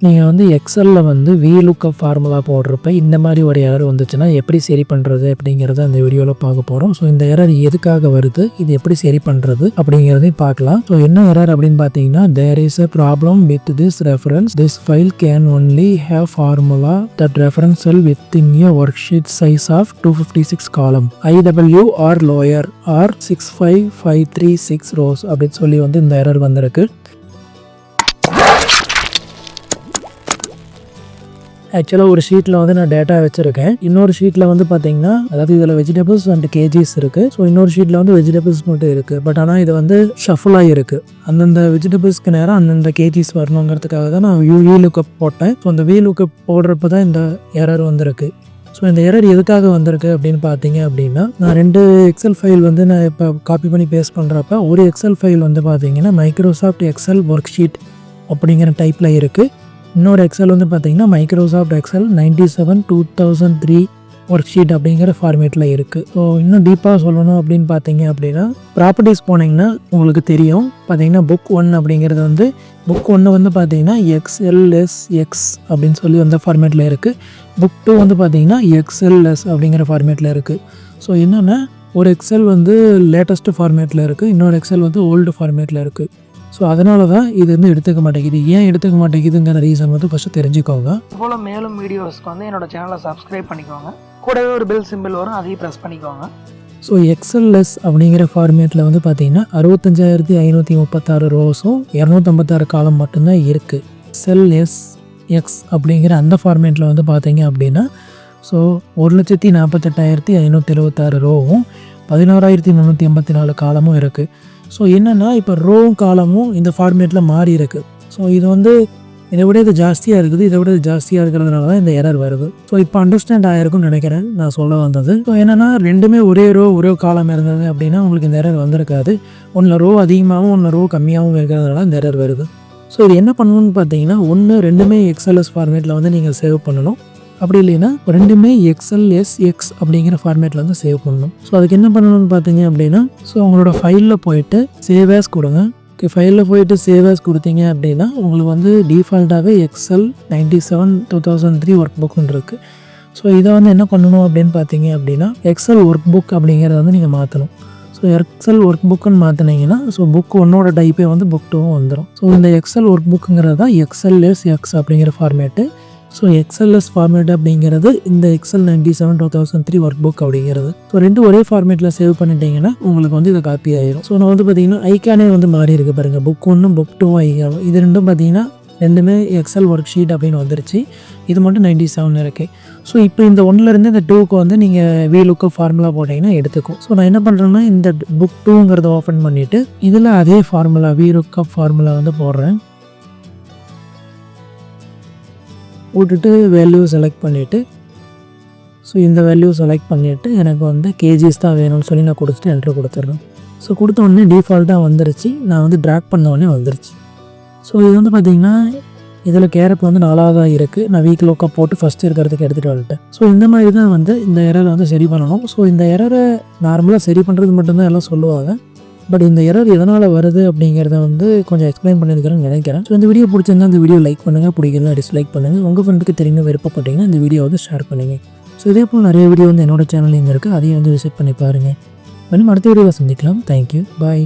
நீங்கள் வந்து எக்ஸலில் வந்து VLOOKUP ஃபார்முலா போடுறப்ப இந்த மாதிரி ஒரு எரர் வந்துச்சுன்னா எப்படி சரி பண்ணுறது அப்படிங்கிறத அந்த வீடியோவில் பார்க்க போகிறோம். ஸோ இந்த எரர் எதுக்காக வருது, இது எப்படி சரி பண்ணுறது அப்படிங்கிறதையும் பார்க்கலாம். ஸோ என்ன எரர் அப்படின்னு பார்த்தீங்கன்னா, there is a problem with this reference. This file can only have formula that reference cell within a worksheet size of 256 column IW or lower or 65536 rows அப்படின்னு சொல்லி வந்து இந்த error வந்திருக்கு. ஆக்சுவலாக ஒரு ஷீட்டில் வந்து நான் டேட்டா வச்சுருக்கேன். இன்னொரு ஷீட்டில் வந்து பார்த்தீங்கன்னா, அதாவது இதில் வெஜிடபிள்ஸ் அண்ட் கேஜிஸ் இருக்குது. ஸோ இன்னொரு ஷீட்டில் வந்து வெஜிடபிள்ஸ் மட்டும் இருக்குது. பட் ஆனால் இது வந்து ஷஃபுலாக இருக்குது. அந்தந்த வெஜிடபிள்ஸ்க்கு நேரம் அந்தந்த கேஜிஸ் வரணுங்கிறதுக்காக தான் நான் VLOOKUP போட்டேன். ஸோ அந்த VLOOKUP போடுறப்ப தான் இந்த எரர் வந்திருக்கு. ஸோ இந்த எரர் எதுக்காக வந்திருக்கு அப்படின்னு பார்த்தீங்க அப்படின்னா, நான் 2 எக்ஸல் ஃபைல் வந்து நான் இப்போ காப்பி பண்ணி பேஸ்ட் பண்ணுறப்ப ஒரு எக்ஸல் ஃபைல் வந்து பார்த்தீங்கன்னா மைக்ரோசாஃப்ட் எக்ஸல் ஒர்க் ஷீட் அப்படிங்கிற டைப்பில் இருக்குது. இன்னொரு எக்ஸல் வந்து பார்த்தீங்கன்னா மைக்ரோசாஃப்ட் எக்ஸல் 97/2003 ஒர்க் ஷீட் அப்படிங்கிற ஃபார்மேட்டில் இருக்குது. ஸோ இன்னும் டீப்பாக சொல்லணும் அப்படின்னு பார்த்தீங்க அப்படின்னா, ப்ராப்பர்ட்டிஸ் போனீங்கன்னா உங்களுக்கு தெரியும். பார்த்தீங்கன்னா புக் 1 அப்படிங்கிறது வந்து புக் 1 வந்து பார்த்தீங்கன்னா XLSX அப்படின்னு சொல்லி அந்த ஃபார்மேட்டில் இருக்குது. புக் 2 வந்து பார்த்தீங்கன்னா XLS அப்படிங்கிற ஃபார்மேட்டில் இருக்குது. ஸோ என்னென்னா, ஒரு எக்ஸல் வந்து லேட்டஸ்ட்டு ஃபார்மேட்டில் இருக்குது, இன்னொரு எக்ஸல் வந்து ஓல்டு ஃபார்மேட்டில் இருக்குது. ஸோ அதனால தான் இது வந்து எடுத்துக்க மாட்டேங்குது. ஏன் எடுத்துக்க மாட்டேங்குதுங்கிற ரீசன் வந்து ஃபஸ்ட்டு தெரிஞ்சுக்கோங்க. இதுபோல் மேலும் வீடியோஸ்க்கு வந்து என்னோட சேனலை சப்ஸ்கிரைப் பண்ணிக்கோங்க. கூடவே ஒரு பெல் சிம்பிள் வரும், அதையும் ப்ரெஸ் பண்ணிக்கோங்க. ஸோ XLS அப்படிங்கிற ஃபார்மேட்டில் வந்து பார்த்தீங்கன்னா 65,536 ரோஸும் 256 காலம் மட்டும்தான் இருக்குது. XLSX அப்படிங்கிற அந்த ஃபார்மேட்டில் வந்து பார்த்தீங்க அப்படின்னா, ஸோ 1,48,576 ரோவும் 16,384 காலமும் இருக்குது. ஸோ என்னென்னா, இப்போ ரோவும் காலமும் இந்த ஃபார்மேட்டில் மாறி இருக்குது. ஸோ இது வந்து இதை விட இது ஜாஸ்தியாக இருக்குது. இதை விட இது ஜாஸ்தியாக இருக்கிறதுனால தான் இந்த எரர் வருது. ஸோ இப்போ அண்டர்ஸ்டாண்ட் ஆகிருக்கும்னு நினைக்கிறேன் நான் சொல்ல வந்தது. ஸோ என்னென்னா, ரெண்டுமே ஒரே காலம் இருந்தது அப்படின்னா உங்களுக்கு இந்த எரர் வந்திருக்காது. ஒன்றில் ரோ அதிகமாகவும் ஒன்றில் ரோ கம்மியாகவும் இருக்கிறதுனால இந்த எரர் வருது. ஸோ இது என்ன பண்ணணும்னு பார்த்தீங்கன்னா, ரெண்டுமே XLS ஃபார்மேட்டில் வந்து நீங்கள் சேவ் பண்ணணும். அப்படி இல்லைன்னா ரெண்டுமே XLSX அப்படிங்கிற ஃபார்மேட்டில் வந்து சேவ் பண்ணணும். ஸோ அதுக்கு என்ன பண்ணணும்னு பார்த்தீங்க அப்படின்னா, ஸோ உங்களோட ஃபைலில் போயிட்டு சேவ் ஆஸ் கொடுங்க. ஃபைலில் போயிட்டு சேவ் ஆஸ் கொடுத்தீங்க அப்படின்னா உங்களுக்கு வந்து டிஃபால்ட்டாகவே எக்ஸல் 97/2003 ஒர்க் புக்குன்னு இருக்குது. ஸோ இதை வந்து என்ன பண்ணணும் அப்படின்னு பார்த்தீங்க அப்படின்னா, எக்ஸல் ஒர்க் புக் அப்படிங்கிறத வந்து நீங்கள் மாற்றணும். ஸோ எக்ஸல் ஒர்க் புக்குன்னு மாற்றினீங்கன்னா, ஸோ புக் 1ஓட டைப்பே வந்து புக் 2வும் வந்துடும். ஸோ இந்த எக்ஸல் ஒர்க் புக்குங்கிறது தான் XLSX அப்படிங்கிற ஃபார்மேட்டு. ஸோ XLS ஃபார்மேட் அப்படிங்கிறது இந்த எக்ஸல் 97/2003 ஒர்க் புக் அப்படிங்கிறது. ஸோ ரெண்டும் ஒரே ஃபார்மேட்டில் சேவ் பண்ணிட்டீங்கன்னா உங்களுக்கு வந்து இதை காப்பி ஆயிரும். ஸோ நான் வந்து பார்த்தீங்கன்னா ஐக்கானே வந்து மாறி இருக்குது பாருங்கள். புக் 1 புக் 2 ஐக்கானும் இது ரெண்டும் பார்த்தீங்கன்னா ரெண்டுமே எக்ஸல் ஒர்க் ஷீட் அப்படின்னு வந்துருச்சு. இது மட்டும் 97 இருக்குது. ஸோ இப்போ இந்த 1லேருந்து இந்த 2க்கு வந்து நீங்கள் VLOOKUP ஃபார்முலா போட்டிங்கன்னா எடுத்துக்கும். ஸோ நான் என்ன பண்ணுறேன்னா, இந்த புக் 2ங்கிறத ஓப்பன் பண்ணிவிட்டு இதில் அதே ஃபார்முலா VLOOKUP ஃபார்முலா வந்து போடுறேன். போட்டுட்டு வேல்யூ செலக்ட் பண்ணிவிட்டு, ஸோ இந்த வேல்யூ செலக்ட் பண்ணிவிட்டு எனக்கு வந்து கேஜிஸ் தான் வேணும்னு சொல்லி நான் கொடுத்துட்டு என்ட்ரு கொடுத்துட்றேன். ஸோ கொடுத்த உடனே டிஃபால்ட்டாக வந்துருச்சு. நான் வந்து ட்ராக் பண்ண உடனே வந்துருச்சு. ஸோ இது வந்து பார்த்திங்கன்னா இதில் கேரப் வந்து 4ஆவதாக இருக்குது. நான் VLOOKUP போட்டு ஃபஸ்ட்டு இருக்கிறதுக்கு எடுத்துகிட்டு வந்துட்டேன். ஸோ இந்த மாதிரி தான் வந்து இந்த எரரை வந்து சரி பண்ணணும். ஸோ இந்த எரரை நார்மலாக சரி பண்ணுறது மட்டும்தான் எல்லாம் சொல்லுவாங்க. பட் இந்த எரர் எதனால் வருது அப்படிங்கிறத வந்து கொஞ்சம் எக்ஸ்பிளைன் பண்ணியிருக்கிறேன்னு நினைக்கிறேன். ஸோ இந்த வீடியோ பிடிச்சிருந்தா இந்த வீடியோ லைக் பண்ணுங்கள், பிடிக்கலாம் டிஸ்லைக் பண்ணுங்கள். உங்கள் ஃப்ரெண்டுக்கு தெரியும் விருப்பப்பட்டீங்கன்னா இந்த வீடியோ வந்து ஷேர் பண்ணுங்கள். ஸோ இதே போல் நிறைய வீடியோ வந்து என்னோட சேனல் இங்கே இருக்குது, அதையும் வந்து விசிட் பண்ணி பாருங்கள். மேலும் அடுத்த வீடியோவை சந்திக்கலாம். தேங்க்யூ, பாய்.